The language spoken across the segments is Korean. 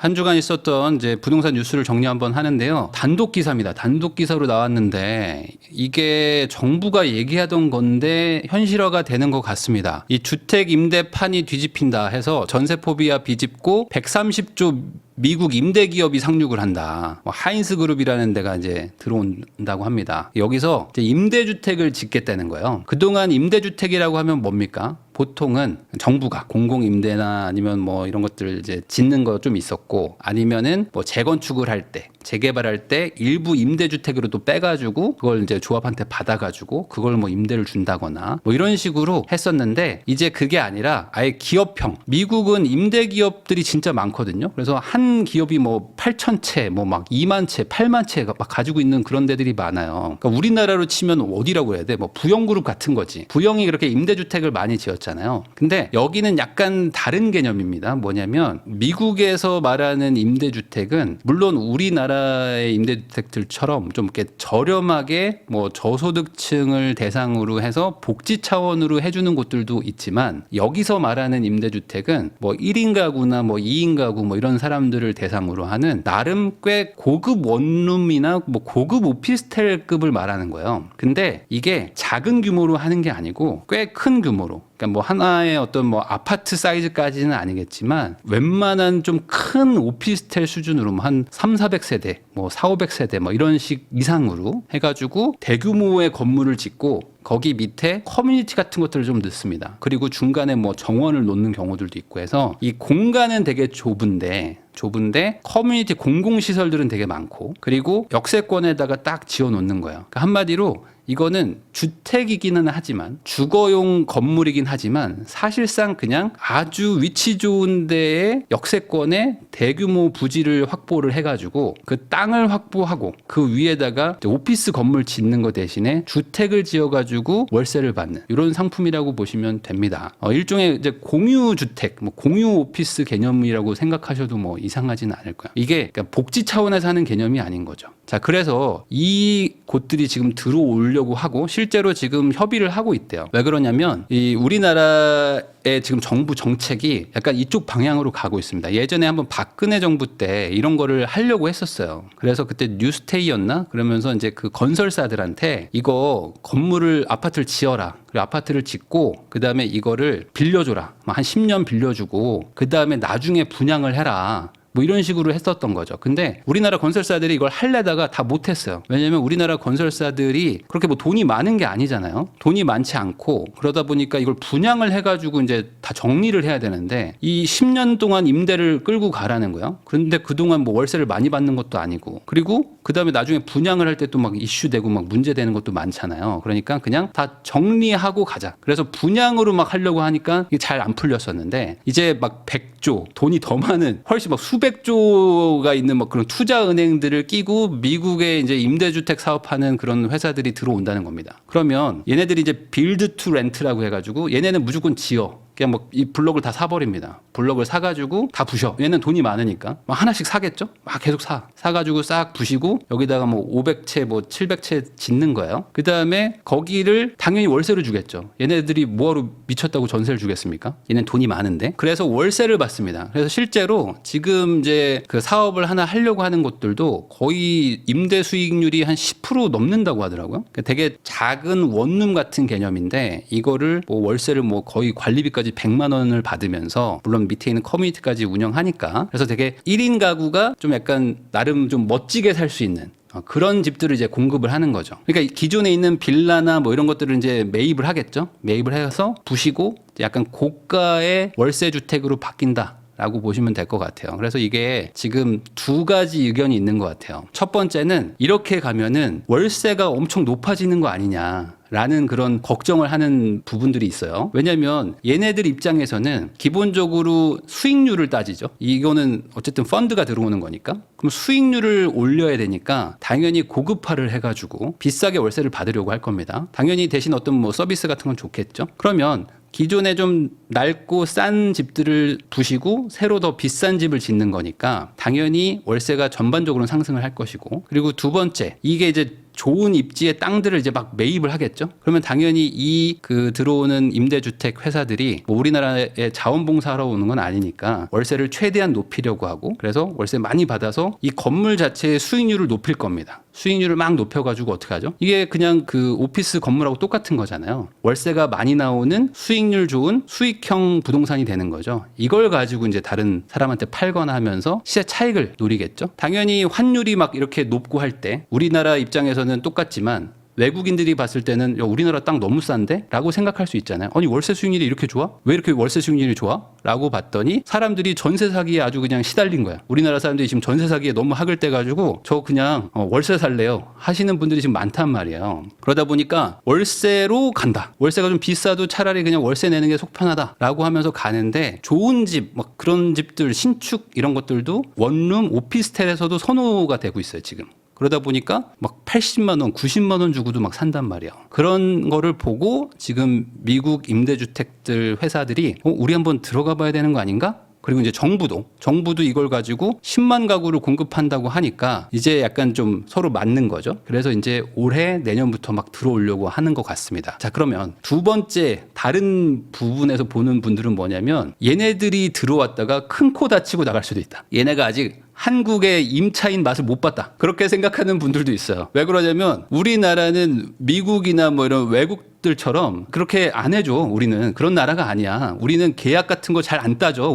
한 주간 있었던 이제 부동산 뉴스를 정리 한번 하는데요. 단독 기사입니다. 단독 기사로 나왔는데 이게 정부가 얘기하던 건데 현실화가 되는 것 같습니다. 이 주택 임대판이 뒤집힌다 해서 전세 포비아 비집고 130조 미국 임대 기업이 상륙을 한다. 하인스 그룹이라는 데가 이제 들어온다고 합니다. 여기서 이제 임대주택을 짓겠다는 거예요. 그동안 임대주택이라고 하면 뭡니까? 보통은 정부가 공공임대나 아니면 뭐 이런 것들 이제 짓는 거 좀 있었고, 아니면은 뭐 재건축을 할 때, 재개발할 때 일부 임대주택으로 또 빼가지고 그걸 이제 조합한테 받아가지고 그걸 뭐 임대를 준다거나 뭐 이런 식으로 했었는데, 이제 그게 아니라 아예 기업형. 미국은 임대 기업들이 진짜 많거든요. 그래서 한 기업이 뭐 8,000채, 뭐 막 2만 채, 8만 채가 막 가지고 있는 그런 데들이 많아요. 그러니까 우리나라로 치면 어디라고 해야 돼? 뭐 부영그룹 같은 거지. 부영이 그렇게 임대주택을 많이 지었잖아요. 근데 여기는 약간 다른 개념입니다. 뭐냐면 미국에서 말하는 임대주택은 물론 우리나라의 임대주택들처럼 좀 이렇게 저렴하게 뭐 저소득층을 대상으로 해서 복지 차원으로 해주는 곳들도 있지만, 여기서 말하는 임대주택은 뭐 1인 가구나 뭐 2인 가구 뭐 이런 사람들을 대상으로 하는 나름 꽤 고급 원룸이나 뭐 고급 오피스텔급을 말하는 거예요. 근데 이게 작은 규모로 하는 게 아니고 꽤 큰 규모로, 그러니까 뭐 하나의 어떤 뭐 아파트 사이즈까지는 아니겠지만 웬만한 좀 큰 오피스텔 수준으로 뭐 한 300-400세대, 뭐 400-500세대 뭐 이런 식 이상으로 해가지고 대규모의 건물을 짓고 거기 밑에 커뮤니티 같은 것들을 좀 넣습니다. 그리고 중간에 뭐 정원을 놓는 경우들도 있고 해서 이 공간은 되게 좁은데 커뮤니티 공공시설들은 되게 많고, 그리고 역세권에다가 딱 지어놓는 거예요. 그러니까 한마디로 이거는 주택이기는 하지만, 주거용 건물이긴 하지만 사실상 그냥 아주 위치 좋은 데에 역세권에 대규모 부지를 확보를 해가지고 그 땅을 확보하고 그 위에다가 오피스 건물 짓는 거 대신에 주택을 지어가지고 월세를 받는 이런 상품이라고 보시면 됩니다. 일종의 이제 공유주택, 뭐 공유 오피스 개념이라고 생각하셔도 뭐 이상하지는 않을 거예요. 이게 그러니까 복지 차원에서 하는 개념이 아닌 거죠. 자, 그래서 이 곳들이 지금 들어오려고 하고 실제로 지금 협의를 하고 있대요. 왜 그러냐면 이 우리나라의 지금 정부 정책이 약간 이쪽 방향으로 가고 있습니다. 예전에 한번 박근혜 정부 때 이런 거를 하려고 했었어요. 그래서 그때 뉴스테이였나? 그러면서 이제 그 건설사들한테 이거 건물을 아파트를 지어라. 그리고 아파트를 짓고 그다음에 이거를 빌려줘라. 한 10년 빌려주고 그다음에 나중에 분양을 해라. 뭐 이런 식으로 했었던 거죠. 근데 우리나라 건설사들이 이걸 하려다가 다 못했어요. 왜냐하면 우리나라 건설사들이 그렇게 뭐 돈이 많은 게 아니잖아요. 돈이 많지 않고, 그러다 보니까 이걸 분양을 해가지고 이제 다 정리를 해야 되는데 이 10년 동안 임대를 끌고 가라는 거예요. 그런데 그동안 뭐 월세를 많이 받는 것도 아니고, 그리고 그 다음에 나중에 분양을 할 때 또 막 이슈되고 막 문제되는 것도 많잖아요. 그러니까 그냥 다 정리하고 가자. 그래서 분양으로 막 하려고 하니까 이게 잘 안 풀렸었는데, 이제 막 100조, 돈이 더 많은 훨씬 막 수백조가 있는 뭐 그런 투자 은행들을 끼고 미국에 이제 임대주택 사업하는 그런 회사들이 들어온다는 겁니다. 그러면 얘네들이 이제 빌드 투 렌트라고 해가지고 얘네는 무조건 지어. 그냥 뭐 이 블럭을 다 사버립니다. 블럭을 사가지고 다 부셔. 얘는 돈이 많으니까 막 하나씩 사겠죠. 막 계속 사가지고 싹 부시고 여기다가 뭐 500채 뭐 700채 짓는 거예요. 그 다음에 거기를 당연히 월세를 주겠죠. 얘네들이 뭐하러 미쳤다고 전세를 주겠습니까? 얘는 돈이 많은데. 그래서 월세를 받습니다. 그래서 실제로 지금 이제 그 사업을 하나 하려고 하는 곳들도 거의 임대 수익률이 한 10% 넘는다고 하더라고요. 그러니까 되게 작은 원룸 같은 개념인데 이거를 뭐 월세를 뭐 거의 관리비까지 100만 원을 받으면서, 물론 밑에 있는 커뮤니티까지 운영하니까, 그래서 되게 1인 가구가 좀 약간 나름 좀 멋지게 살 수 있는 그런 집들을 이제 공급을 하는 거죠. 그러니까 기존에 있는 빌라나 뭐 이런 것들을 이제 매입을 하겠죠. 매입을 해서 부시고 약간 고가의 월세 주택으로 바뀐다. 라고 보시면 될 것 같아요. 그래서 이게 지금 두 가지 의견이 있는 것 같아요. 첫 번째는 이렇게 가면은 월세가 엄청 높아지는 거 아니냐 라는 그런 걱정을 하는 부분들이 있어요. 왜냐하면 얘네들 입장에서는 기본적으로 수익률을 따지죠. 이거는 어쨌든 펀드가 들어오는 거니까. 그럼 수익률을 올려야 되니까 당연히 고급화를 해가지고 비싸게 월세를 받으려고 할 겁니다. 당연히 대신 어떤 뭐 서비스 같은 건 좋겠죠. 그러면 기존에 좀 낡고 싼 집들을 부시고 새로 더 비싼 집을 짓는 거니까 당연히 월세가 전반적으로 상승을 할 것이고, 그리고 두 번째, 이게 이제 좋은 입지의 땅들을 이제 막 매입을 하겠죠. 그러면 당연히 이 들어오는 임대주택 회사들이 뭐 우리나라에 자원봉사하러 오는 건 아니니까 월세를 최대한 높이려고 하고, 그래서 월세 많이 받아서 이 건물 자체의 수익률을 높일 겁니다. 수익률을 막 높여가지고 어떻게 하죠? 이게 그냥 그 오피스 건물하고 똑같은 거잖아요. 월세가 많이 나오는 수익률 좋은 수익형 부동산이 되는 거죠. 이걸 가지고 이제 다른 사람한테 팔거나 하면서 시세 차익을 노리겠죠. 당연히 환율이 막 이렇게 높고 할 때 우리나라 입장에서는 똑같지만 외국인들이 봤을 때는 야, 우리나라 땅 너무 싼데? 라고 생각할 수 있잖아요. 아니 월세 수익률이 이렇게 좋아? 왜 이렇게 월세 수익률이 좋아? 라고 봤더니 사람들이 전세 사기에 아주 그냥 시달린 거야. 우리나라 사람들이 지금 전세 사기에 너무 학을 떼가지고 저 그냥 월세 살래요 하시는 분들이 지금 많단 말이에요. 그러다 보니까 월세로 간다. 월세가 좀 비싸도 차라리 그냥 월세 내는 게 속 편하다 라고 하면서 가는데, 좋은 집 막 그런 집들 신축 이런 것들도 원룸 오피스텔에서도 선호가 되고 있어요 지금. 그러다 보니까 막 80만 원, 90만 원 주고도 막 산단 말이야. 그런 거를 보고 지금 미국 임대주택들 회사들이 우리 한번 들어가 봐야 되는 거 아닌가? 그리고 이제 정부도 이걸 가지고 10만 가구를 공급한다고 하니까 이제 약간 좀 서로 맞는 거죠. 그래서 이제 올해 내년부터 막 들어오려고 하는 것 같습니다. 자, 그러면 두 번째 다른 부분에서 보는 분들은 뭐냐면, 얘네들이 들어왔다가 큰 코 다치고 나갈 수도 있다. 얘네가 아직 한국의 임차인 맛을 못 봤다. 그렇게 생각하는 분들도 있어요. 왜 그러냐면 우리나라는 미국이나 뭐 이런 외국들처럼 그렇게 안 해줘. 우리는 그런 나라가 아니야. 우리는 계약 같은 거 잘 안 따져.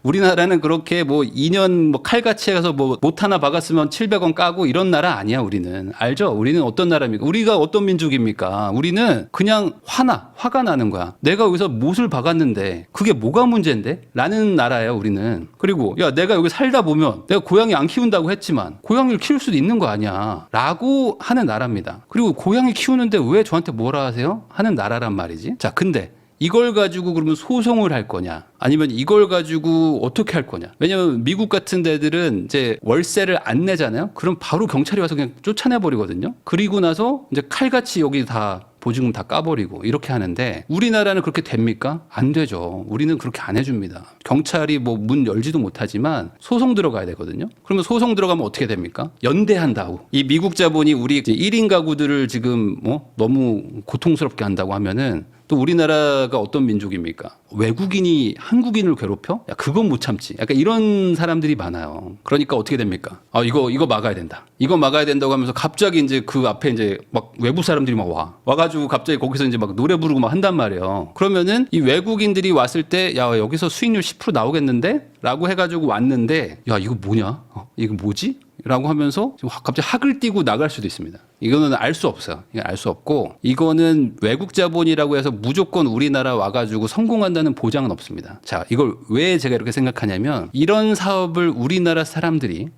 우리나라는 그렇게 뭐 2년 뭐 칼같이 해서 뭐 못 하나 박았으면 700원 까고 이런 나라 아니야. 우리는 알죠? 우리는 어떤 나라입니까? 우리가 어떤 민족입니까? 우리는 그냥 화가 나는 거야. 내가 여기서 못을 박았는데 그게 뭐가 문제인데? 라는 나라예요. 우리는. 그리고 야, 내가 여기 살다 보면 내가 고양이 안 키운다고 했지만 고양이를 키울 수도 있는 거 아니야 라고 하는 나라입니다. 그리고 고양이 키우는데 왜 저한테 뭐라 하세요? 하는 나라란 말이지. 자, 근데 이걸 가지고 그러면 소송을 할 거냐? 아니면 이걸 가지고 어떻게 할 거냐? 왜냐면 미국 같은 데들은 이제 월세를 안 내잖아요? 그럼 바로 경찰이 와서 그냥 쫓아내버리거든요? 그리고 나서 이제 칼같이 여기 다 보증금 다 까버리고 이렇게 하는데, 우리나라는 그렇게 됩니까? 안 되죠. 우리는 그렇게 안 해줍니다. 경찰이 뭐 문 열지도 못하지만 소송 들어가야 되거든요. 그러면 소송 들어가면 어떻게 됩니까? 연대한다고. 이 미국 자본이 우리 이제 1인 가구들을 지금 너무 고통스럽게 한다고 하면은 또 우리나라가 어떤 민족입니까? 외국인이 한국인을 괴롭혀? 야, 그건 못 참지. 약간 이런 사람들이 많아요. 그러니까 어떻게 됩니까? 이거 막아야 된다. 이거 막아야 된다고 하면서 갑자기 이제 그 앞에 이제 막 외부 사람들이 막 와가지고 갑자기 거기서 이제 막 노래 부르고 막 한단 말이에요. 그러면은 이 외국인들이 왔을 때 야, 여기서 수익률 10% 나오겠는데? 라고 해가지고 왔는데, 야, 이거 뭐냐? 이거 뭐지? 라고 하면서 갑자기 학을 띄고 나갈 수도 있습니다. 이거는 알 수 없어요. 이건 알 수 없고, 이거는 외국 자본이라고 해서 무조건 우리나라 와가지고 성공한다는 보장은 없습니다. 자, 이걸 왜 제가 이렇게 생각하냐면, 이런 사업을 우리나라 사람들이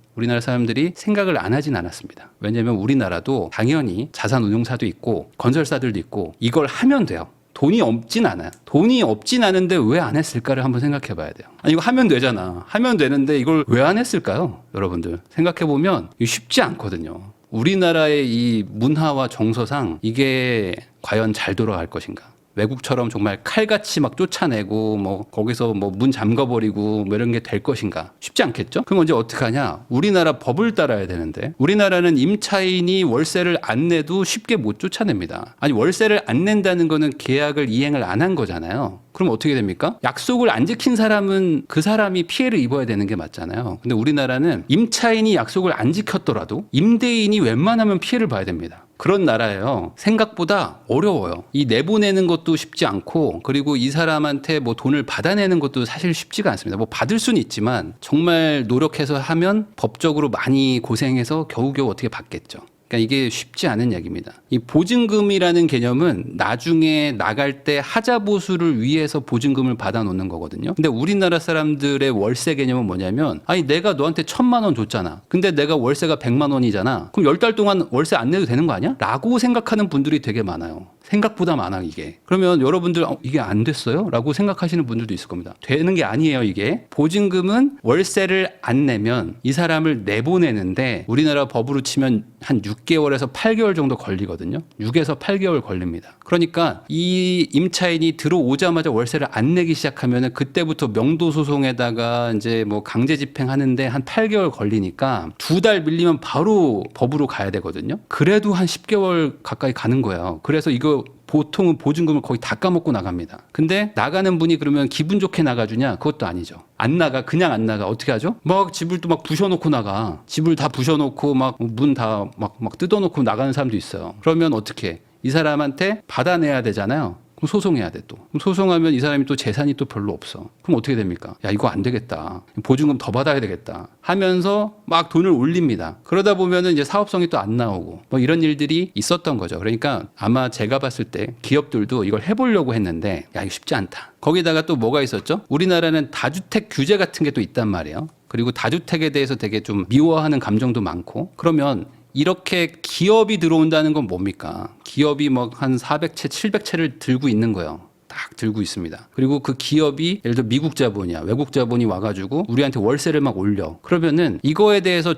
생각을 안 하진 않았습니다. 왜냐하면 우리나라도 당연히 자산운용사도 있고 건설사들도 있고 이걸 하면 돼요. 돈이 없진 않아요. 돈이 없진 않은데 왜 안 했을까를 한번 생각해 봐야 돼요. 아니, 이거 하면 되잖아. 하면 되는데 이걸 왜 안 했을까요? 여러분들 생각해 보면 쉽지 않거든요. 우리나라의 이 문화와 정서상 이게 과연 잘 돌아갈 것인가? 외국처럼 정말 칼같이 막 쫓아내고 뭐 거기서 뭐 문 잠가버리고 뭐 이런 게 될 것인가? 쉽지 않겠죠? 그럼 이제 어떻게 하냐? 우리나라 법을 따라야 되는데, 우리나라는 임차인이 월세를 안 내도 쉽게 못 쫓아냅니다. 아니, 월세를 안 낸다는 거는 계약을 이행을 안 한 거잖아요. 그럼 어떻게 됩니까? 약속을 안 지킨 사람은 그 사람이 피해를 입어야 되는 게 맞잖아요. 근데 우리나라는 임차인이 약속을 안 지켰더라도 임대인이 웬만하면 피해를 봐야 됩니다. 그런 나라예요. 생각보다 어려워요. 이 내보내는 것도 쉽지 않고, 그리고 이 사람한테 뭐 돈을 받아내는 것도 사실 쉽지가 않습니다. 뭐 받을 수는 있지만 정말 노력해서 하면 법적으로 많이 고생해서 겨우겨우 어떻게 받겠죠. 그러니까 이게 쉽지 않은 얘기입니다. 이 보증금이라는 개념은 나중에 나갈 때 하자보수를 위해서 보증금을 받아놓는 거거든요. 근데 우리나라 사람들의 월세 개념은 뭐냐면, 아니 내가 너한테 1,000만 원 줬잖아. 근데 내가 월세가 100만 원이잖아. 그럼 10달 동안 월세 안 내도 되는 거 아니야? 라고 생각하는 분들이 되게 많아요. 생각보다 많아 이게. 그러면 여러분들 이게 안 됐어요? 라고 생각하시는 분들도 있을 겁니다. 되는 게 아니에요 이게. 보증금은 월세를 안 내면 이 사람을 내보내는데 우리나라 법으로 치면 한 6개월에서 8개월 정도 걸리거든요. 6에서 8개월 걸립니다. 그러니까 이 임차인이 들어오자마자 월세를 안 내기 시작하면 그때부터 명도 소송에다가 이제 뭐 강제 집행하는데 한 8개월 걸리니까 2달 밀리면 바로 법으로 가야 되거든요. 그래도 한 10개월 가까이 가는 거예요. 그래서 이거 보통은 보증금을 거의 다 까먹고 나갑니다. 근데 나가는 분이 그러면 기분 좋게 나가주냐? 그것도 아니죠. 안 나가. 그냥 안 나가. 어떻게 하죠? 막 집을 또 막 부셔놓고 나가. 집을 다 부셔놓고 막 문 다 막 뜯어놓고 나가는 사람도 있어요. 그러면 어떻게 해? 이 사람한테 받아내야 되잖아요. 그럼 소송해야 돼 또. 그럼 소송하면 이 사람이 또 재산이 또 별로 없어. 그럼 어떻게 됩니까? 야 이거 안 되겠다. 보증금 더 받아야 되겠다. 하면서 막 돈을 올립니다. 그러다 보면은 이제 사업성이 또 안 나오고 뭐 이런 일들이 있었던 거죠. 그러니까 아마 제가 봤을 때 기업들도 이걸 해보려고 했는데 야 이거 쉽지 않다. 거기다가 또 뭐가 있었죠? 우리나라는 다주택 규제 같은 게 또 있단 말이에요. 그리고 다주택에 대해서 되게 좀 미워하는 감정도 많고 그러면 이렇게 기업이 들어온다는 건 뭡니까? 기업이 뭐 한 400채, 700채를 들고 있는 거예요. 딱 들고 있습니다. 그리고 그 기업이 예를 들어 미국 자본이야. 외국 자본이 와가지고 우리한테 월세를 막 올려. 그러면은 이거에 대해서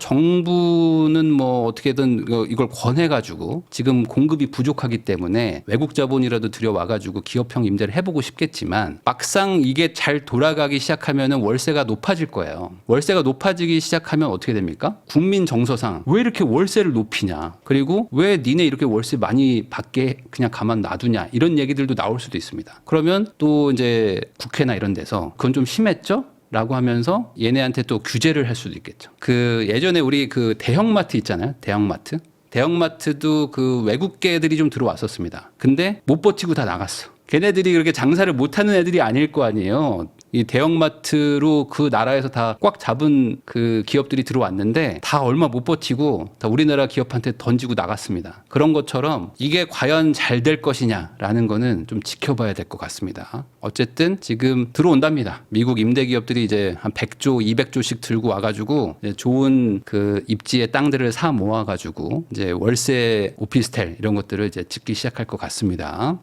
정부는 뭐 어떻게든 이걸 권해가지고 지금 공급이 부족하기 때문에 외국 자본이라도 들여와가지고 기업형 임대를 해보고 싶겠지만 막상 이게 잘 돌아가기 시작하면은 월세가 높아질 거예요. 월세가 높아지기 시작하면 어떻게 됩니까? 국민 정서상 왜 이렇게 월세를 높이냐. 그리고 왜 니네 이렇게 월세 많이 받게 그냥 가만 놔두냐. 이런 얘기들도 나올 수도 있습니다. 그러면 또 이제 국회나 이런 데서 그건 좀 심했죠? 라고 하면서 얘네한테 또 규제를 할 수도 있겠죠. 그 예전에 우리 그 대형마트 있잖아요. 대형마트. 대형마트도 그 외국계들이 좀 들어왔었습니다. 근데 못 버티고 다 나갔어. 걔네들이 그렇게 장사를 못하는 애들이 아닐 거 아니에요. 이 대형마트로 그 나라에서 다 꽉 잡은 그 기업들이 들어왔는데 다 얼마 못 버티고 다 우리나라 기업한테 던지고 나갔습니다. 그런 것처럼 이게 과연 잘 될 것이냐라는 거는 좀 지켜봐야 될 것 같습니다. 어쨌든 지금 들어온답니다. 미국 임대 기업들이 이제 한 100조, 200조씩 들고 와가지고 이제 좋은 그 입지의 땅들을 사 모아가지고 이제 월세 오피스텔 이런 것들을 이제 짓기 시작할 것 같습니다.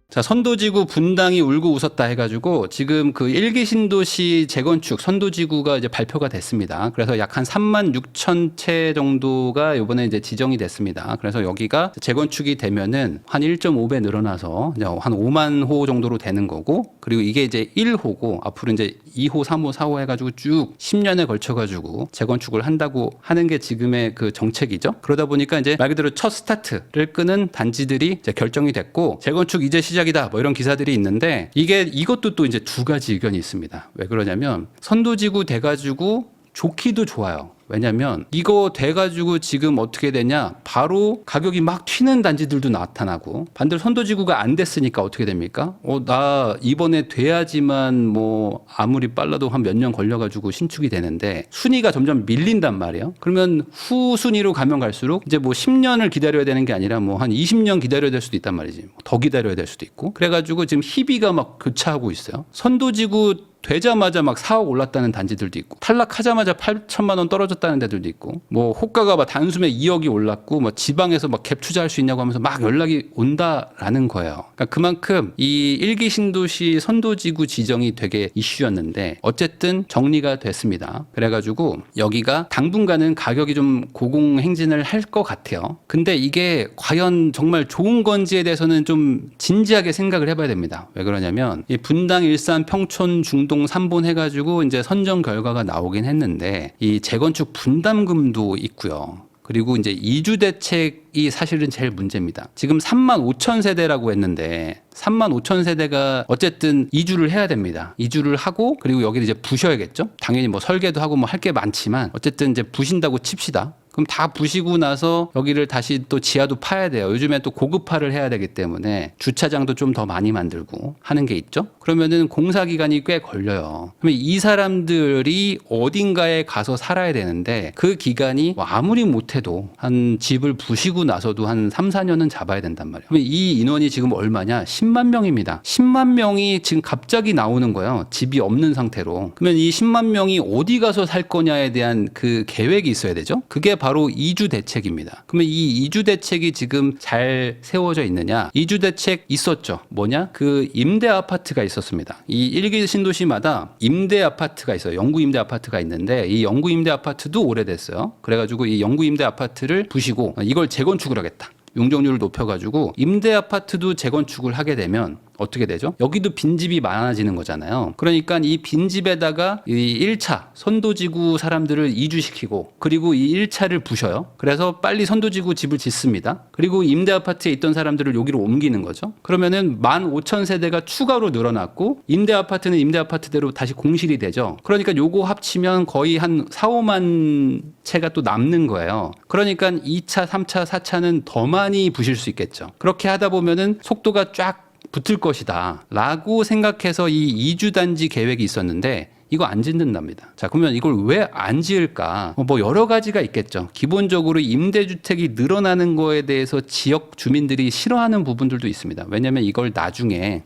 자, 선도지구 분당이 울고 웃었다 해가지고 지금 그 1기 신도시 재건축 선도지구가 이제 발표가 됐습니다. 그래서 약 한 3만 6천 채 정도가 이번에 이제 지정이 됐습니다. 그래서 여기가 재건축이 되면은 한 1.5배 늘어나서 이제 한 5만 호 정도로 되는 거고 그리고 이게 이제 1호고 앞으로 이제 2호, 3호, 4호 해가지고 쭉 10년에 걸쳐가지고 재건축을 한다고 하는 게 지금의 그 정책이죠. 그러다 보니까 이제 말 그대로 첫 스타트를 끄는 단지들이 이제 결정이 됐고 재건축 이제 시작이다 뭐 이런 기사들이 있는데 이것도 또 이제 두 가지 의견이 있습니다. 왜 그러냐면 선도지구 돼가지고 좋기도 좋아요. 왜냐면 이거 돼가지고 지금 어떻게 되냐 바로 가격이 막 튀는 단지들도 나타나고 반대로 선도지구가 안 됐으니까 어떻게 됩니까? 나 이번에 돼야지만 뭐 아무리 빨라도 한 몇 년 걸려가지고 신축이 되는데 순위가 점점 밀린단 말이에요. 그러면 후순위로 가면 갈수록 이제 뭐 10년을 기다려야 되는 게 아니라 뭐 한 20년 기다려야 될 수도 있단 말이지. 더 기다려야 될 수도 있고 그래가지고 지금 희비가 막 교차하고 있어요. 선도지구 되자마자 막 4억 올랐다는 단지들도 있고 탈락하자마자 8천만 원 떨어졌다는 데들도 있고 뭐 호가가 막 단숨에 2억이 올랐고 뭐 지방에서 막 갭 투자할 수 있냐고 하면서 막 연락이 온다라는 거예요. 그러니까 그만큼 이 1기 신도시 선도지구 지정이 되게 이슈였는데 어쨌든 정리가 됐습니다. 그래가지고 여기가 당분간은 가격이 좀 고공행진을 할 것 같아요. 근데 이게 과연 정말 좋은 건지에 대해서는 좀 진지하게 생각을 해봐야 됩니다. 왜 그러냐면 이 분당, 일산, 평촌, 중동 3본 해가지고 이제 선정 결과가 나오긴 했는데 이 재건축 분담금도 있고요. 그리고 이제 이주 대책이 사실은 제일 문제입니다. 지금 3만 5천 세대라고 했는데 3만 5천 세대가 어쨌든 이주를 해야 됩니다. 이주를 하고 그리고 여기를 이제 부셔야겠죠. 당연히 뭐 설계도 하고 뭐 할 게 많지만 어쨌든 이제 부신다고 칩시다. 그럼 다 부시고 나서 여기를 다시 또 지하도 파야 돼요. 요즘에 또 고급화를 해야 되기 때문에 주차장도 좀 더 많이 만들고 하는 게 있죠. 그러면은 공사 기간이 꽤 걸려요. 그러면 이 사람들이 어딘가에 가서 살아야 되는데 그 기간이 뭐 아무리 못해도 한 집을 부시고 나서도 한 3, 4년은 잡아야 된단 말이에요. 그러면 이 인원이 지금 얼마냐? 10만 명입니다. 10만 명이 지금 갑자기 나오는 거예요. 집이 없는 상태로. 그러면 이 10만 명이 어디 가서 살 거냐에 대한 그 계획이 있어야 되죠. 그게 바로 이주 대책입니다. 그러면 이 이주 대책이 지금 잘 세워져 있느냐? 이주 대책 있었죠. 뭐냐? 그 임대 아파트가 있었습니다. 이 1기 신도시마다 임대 아파트가 있어요. 영구 임대 아파트가 있는데 이 영구 임대 아파트도 오래됐어요. 그래가지고 이 영구 임대 아파트를 부시고 이걸 재건축을 하겠다. 용적률을 높여가지고 임대 아파트도 재건축을 하게 되면 어떻게 되죠? 여기도 빈집이 많아지는 거잖아요. 그러니까 이 빈집에다가 이 1차 선도지구 사람들을 이주시키고 그리고 이 1차를 부셔요. 그래서 빨리 선도지구 집을 짓습니다. 그리고 임대 아파트에 있던 사람들을 여기로 옮기는 거죠. 그러면은 15,000세대가 추가로 늘어났고 임대 아파트는 임대 아파트대로 다시 공실이 되죠. 그러니까 요거 합치면 거의 한 4, 5만 채가 또 남는 거예요. 그러니까 2차, 3차, 4차는 더 많이 부실 수 있겠죠. 그렇게 하다 보면은 속도가 쫙 붙을 것이다 라고 생각해서 이 이주단지 계획이 있었는데 이거 안 짓는답니다. 자, 그러면 이걸 왜 안 지을까? 뭐 여러 가지가 있겠죠. 기본적으로 임대주택이 늘어나는 거에 대해서 지역 주민들이 싫어하는 부분들도 있습니다. 왜냐하면 이걸 나중에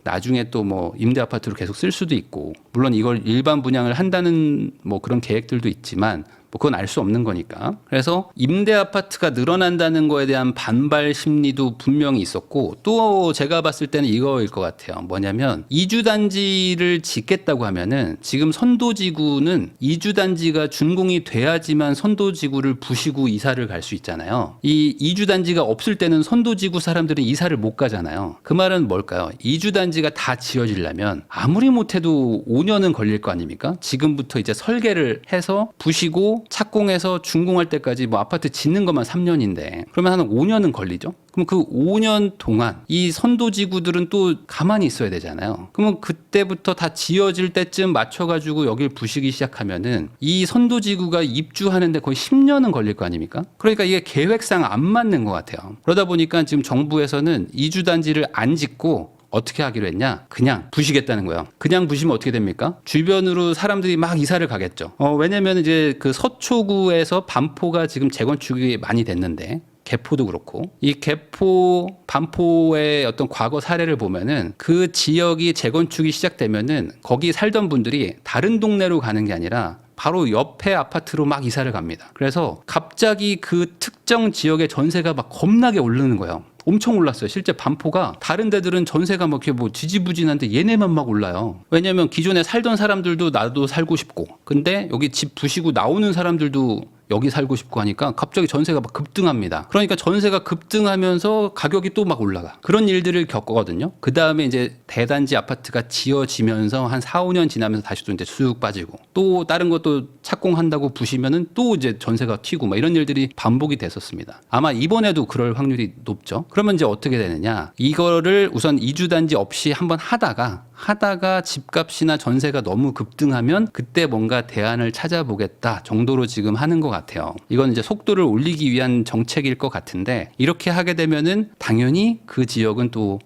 또 뭐 임대 아파트로 계속 쓸 수도 있고, 물론 이걸 일반 분양을 한다는 뭐 그런 계획들도 있지만 뭐 그건 알 수 없는 거니까. 그래서 임대 아파트가 늘어난다는 거에 대한 반발 심리도 분명히 있었고, 또 제가 봤을 때는 이거일 것 같아요. 뭐냐면 이주단지를 짓겠다고 하면은 지금 선도지구는 이주단지가 준공이 돼야지만 선도지구를 부시고 이사를 갈 수 있잖아요. 이 이주단지가 없을 때는 선도지구 사람들은 이사를 못 가잖아요. 그 말은 뭘까요? 이주단지가 다 지어지려면 아무리 못해도 5년은 걸릴 거 아닙니까? 지금부터 이제 설계를 해서 부시고 착공해서 준공할 때까지 뭐 아파트 짓는 것만 3년인데 그러면 한 5년은 걸리죠. 그럼 그 5년 동안 이 선도지구들은 또 가만히 있어야 되잖아요. 그러면 그때부터 다 지어질 때쯤 맞춰가지고 여길 부시기 시작하면은 이 선도지구가 입주하는데 거의 10년은 걸릴 거 아닙니까? 그러니까 이게 계획상 안 맞는 것 같아요. 그러다 보니까 지금 정부에서는 이주단지를 안 짓고 어떻게 하기로 했냐? 그냥 부시겠다는 거예요. 그냥 부시면 어떻게 됩니까? 주변으로 사람들이 막 이사를 가겠죠. 왜냐면 이제 그 서초구에서 반포가 지금 재건축이 많이 됐는데 개포도 그렇고 이 개포, 반포의 어떤 과거 사례를 보면은 그 지역이 재건축이 시작되면은 거기 살던 분들이 다른 동네로 가는 게 아니라 바로 옆에 아파트로 막 이사를 갑니다. 그래서 갑자기 그 특정 지역의 전세가 막 겁나게 오르는 거예요. 엄청 올랐어요. 실제 반포가 다른 데들은 전세가 막 이렇게 뭐 지지부진한데 얘네만 막 올라요. 왜냐면 기존에 살던 사람들도 나도 살고 싶고, 근데 여기 집 부시고 나오는 사람들도 여기 살고 싶고 하니까 갑자기 전세가 막 급등합니다. 그러니까 전세가 급등하면서 가격이 또 막 올라가. 그런 일들을 겪거든요. 그 다음에 이제 대단지 아파트가 지어지면서 한 4, 5년 지나면서 다시 또 이제 쑥 빠지고 또 다른 것도 착공한다고 부시면은 또 이제 전세가 튀고 막 이런 일들이 반복이 됐었습니다. 아마 이번에도 그럴 확률이 높죠. 그러면 이제 어떻게 되느냐? 이거를 우선 이주단지 없이 한번 하다가 집값이나 전세가 너무 급등하면 그때 뭔가 대안을 찾아보겠다 정도로 지금 하는 것 같아요. 이건 이제 속도를 올리기 위한 정책일 것 같은데 이렇게 하게 되면은 당연히 그 지역은 또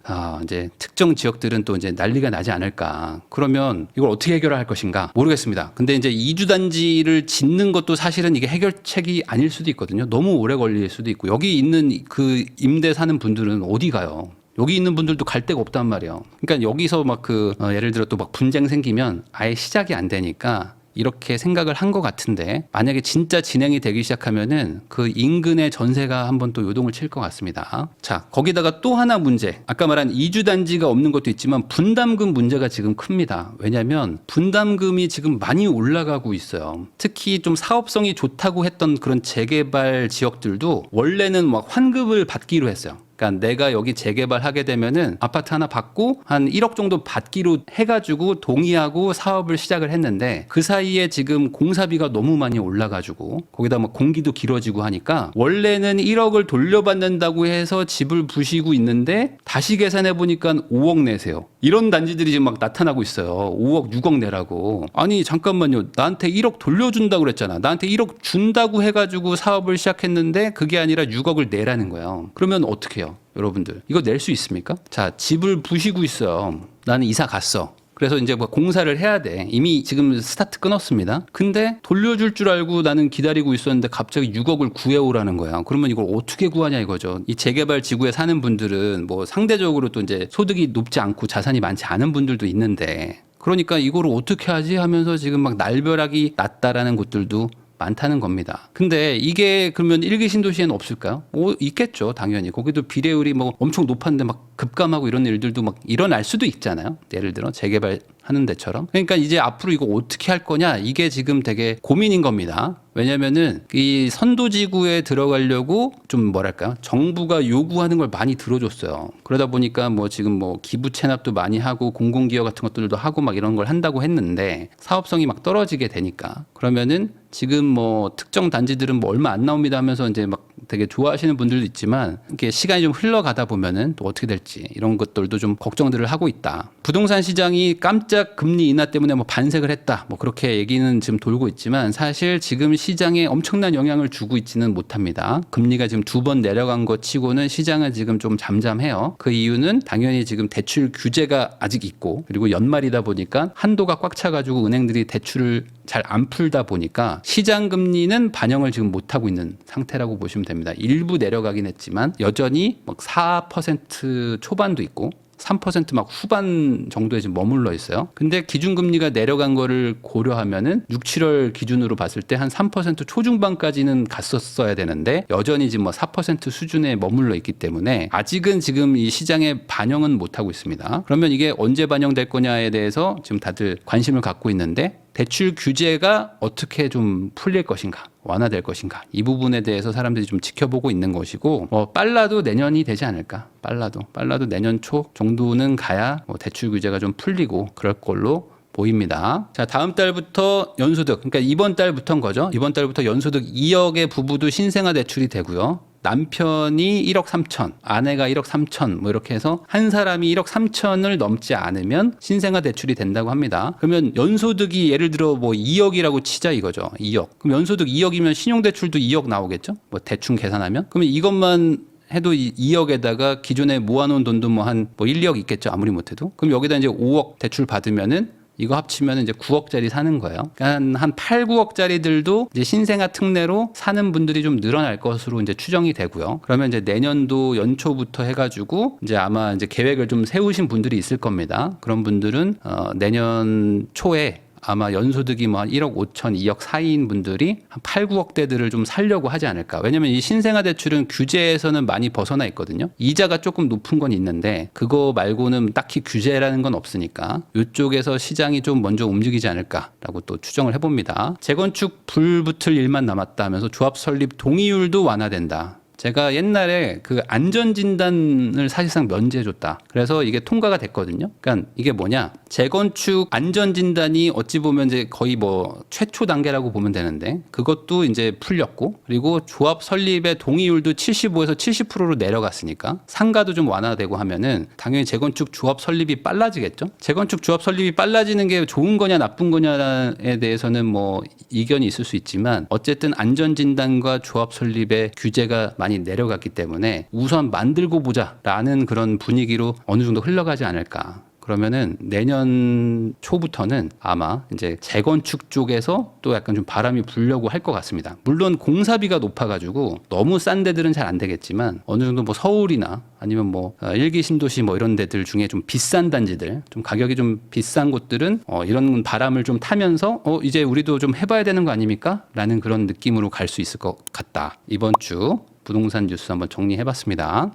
이제 특정 지역들은 또 이제 난리가 나지 않을까. 그러면 이걸 어떻게 해결할 것인가 모르겠습니다. 근데 이제 이주단지를 짓는 것도 사실은 이게 해결책이 아닐 수도 있거든요. 너무 오래 걸릴 수도 있고 여기 있는 그 임대 사는 분들은 어디 가요? 여기 있는 분들도 갈 데가 없단 말이에요. 그러니까 여기서 막 예를 들어 또 막 분쟁 생기면 아예 시작이 안 되니까 이렇게 생각을 한 것 같은데 만약에 진짜 진행이 되기 시작하면은 그 인근의 전세가 한번 또 요동을 칠 것 같습니다. 자, 거기다가 또 하나 문제. 아까 말한 이주단지가 없는 것도 있지만 분담금 문제가 지금 큽니다. 왜냐하면 분담금이 지금 많이 올라가고 있어요. 특히 좀 사업성이 좋다고 했던 그런 재개발 지역들도 원래는 막 환급을 받기로 했어요. 그러니까 내가 여기 재개발하게 되면은 아파트 하나 받고 한 1억 정도 받기로 해가지고 동의하고 사업을 시작을 했는데 그 사이에 지금 공사비가 너무 많이 올라가지고 거기다 뭐 공기도 길어지고 하니까 원래는 1억을 돌려받는다고 해서 집을 부시고 있는데 다시 계산해 보니까 5억 내세요. 이런 단지들이 지금 막 나타나고 있어요. 5억, 6억 내라고. 아니 잠깐만요. 나한테 1억 돌려준다고 그랬잖아. 나한테 1억 준다고 해가지고 사업을 시작했는데 그게 아니라 6억을 내라는 거예요. 그러면 어떻게 해요? 여러분들 이거 낼 수 있습니까? 자, 집을 부시고 있어요. 나는 이사 갔어. 그래서 이제 뭐 공사를 해야 돼. 이미 지금 스타트 끊었습니다. 근데 돌려줄 줄 알고 나는 기다리고 있었는데 갑자기 6억을 구해오라는 거야. 그러면 이걸 어떻게 구하냐 이거죠. 이 재개발 지구에 사는 분들은 뭐 상대적으로 또 이제 소득이 높지 않고 자산이 많지 않은 분들도 있는데, 그러니까 이거를 어떻게 하지 하면서 지금 막 날벼락이 났다라는 곳들도 많다는 겁니다. 근데 이게 그러면 일기 신도시에는 없을까요? 있겠죠. 당연히. 거기도 비례율이 뭐 엄청 높았는데 막 급감하고 이런 일들도 막 일어날 수도 있잖아요. 예를 들어 재개발 하는 데처럼. 그러니까 이제 앞으로 이거 어떻게 할 거냐, 이게 지금 되게 고민인 겁니다. 왜냐면은 이 선도지구에 들어가려고 좀 뭐랄까요, 정부가 요구하는 걸 많이 들어줬어요. 그러다 보니까 뭐 지금 뭐 기부 체납도 많이 하고 공공기여 같은 것들도 하고 막 이런 걸 한다고 했는데 사업성이 막 떨어지게 되니까, 그러면은 지금 뭐 특정 단지들은 뭐 얼마 안 나옵니다 하면서 이제 막 되게 좋아하시는 분들도 있지만, 이게 시간이 좀 흘러가다 보면은 또 어떻게 될지 이런 것들도 좀 걱정들을 하고 있다. 부동산 시장이 깜짝 금리 인하 때문에 뭐 반색을 했다, 뭐 그렇게 얘기는 지금 돌고 있지만 사실 지금 시장에 엄청난 영향을 주고 있지는 못합니다. 금리가 지금 2번 내려간 것 치고는 시장은 지금 좀 잠잠해요. 그 이유는 당연히 지금 대출 규제가 아직 있고, 그리고 연말이다 보니까 한도가 꽉 차가지고 은행들이 대출을 잘 안 풀다 보니까 시장 금리는 반영을 지금 못하고 있는 상태라고 보시면 됩니다. 일부 내려가긴 했지만 여전히 막 4% 초반도 있고 3% 막 후반 정도에 지금 머물러 있어요. 근데 기준금리가 내려간 거를 고려하면은 6, 7월 기준으로 봤을 때 한 3% 초중반까지는 갔었어야 되는데 여전히 지금 뭐 4% 수준에 머물러 있기 때문에 아직은 지금 이 시장에 반영은 못하고 있습니다. 그러면 이게 언제 반영될 거냐에 대해서 지금 다들 관심을 갖고 있는데, 대출 규제가 어떻게 좀 풀릴 것인가, 완화될 것인가, 이 부분에 대해서 사람들이 좀 지켜보고 있는 것이고, 빨라도 내년이 되지 않을까. 빨라도 내년 초 정도는 가야 뭐 대출 규제가 좀 풀리고 그럴 걸로 보입니다. 자, 다음 달부터 연소득, 그러니까 이번 달부터인 거죠. 이번 달부터 연소득 2억의 부부도 신생아 대출이 되고요. 남편이 1억 3천, 아내가 1억 3천, 뭐 이렇게 해서 한 사람이 1억 3천을 넘지 않으면 신생아 대출이 된다고 합니다. 그러면 연소득이 예를 들어 뭐 2억이라고 치자 이거죠. 2억. 그럼 연소득 2억이면 신용대출도 2억 나오겠죠? 뭐 대충 계산하면. 그러면 이것만 해도 2억에다가 기존에 모아놓은 돈도 뭐 한 1, 2억 있겠죠. 아무리 못해도. 그럼 여기다 이제 5억 대출 받으면은 이거 합치면 이제 9억짜리 사는 거예요. 그러니까 한 8, 9억짜리들도 이제 신생아 특례로 사는 분들이 좀 늘어날 것으로 이제 추정이 되고요. 그러면 이제 내년도 연초부터 해가지고 이제 아마 이제 계획을 좀 세우신 분들이 있을 겁니다. 그런 분들은 내년 초에 아마 연소득이 뭐 한 1억 5천, 2억 사이인 분들이 한 8, 9억대들을 좀 살려고 하지 않을까. 왜냐면 이 신생아 대출은 규제에서는 많이 벗어나 있거든요. 이자가 조금 높은 건 있는데 그거 말고는 딱히 규제라는 건 없으니까 이쪽에서 시장이 좀 먼저 움직이지 않을까라고 또 추정을 해봅니다. 재건축 불 붙을 일만 남았다 하면서 조합 설립 동의율도 완화된다. 제가 옛날에 그 안전진단을 사실상 면제해줬다. 그래서 이게 통과가 됐거든요. 그러니까 이게 뭐냐. 재건축 안전진단이 어찌 보면 이제 거의 뭐 최초 단계라고 보면 되는데 그것도 이제 풀렸고, 그리고 조합 설립의 동의율도 75에서 70%로 내려갔으니까 상가도 좀 완화되고 하면은 당연히 재건축 조합 설립이 빨라지겠죠. 재건축 조합 설립이 빨라지는 게 좋은 거냐 나쁜 거냐에 대해서는 뭐 이견이 있을 수 있지만 어쨌든 안전진단과 조합 설립의 규제가 많이 내려갔기 때문에 우선 만들고 보자라는 그런 분위기로 어느 정도 흘러가지 않을까. 그러면은 내년 초부터는 아마 이제 재건축 쪽에서 또 약간 좀 바람이 불려고 할 것 같습니다. 물론 공사비가 높아가지고 너무 싼 데들은 잘 안 되겠지만 어느 정도 뭐 서울이나 아니면 뭐 일기 신도시 뭐 이런 데들 중에 좀 비싼 단지들, 좀 가격이 좀 비싼 곳들은 이런 바람을 좀 타면서 이제 우리도 좀 해봐야 되는 거 아닙니까? 라는 그런 느낌으로 갈 수 있을 것 같다. 이번 주 부동산 뉴스 한번 정리해봤습니다.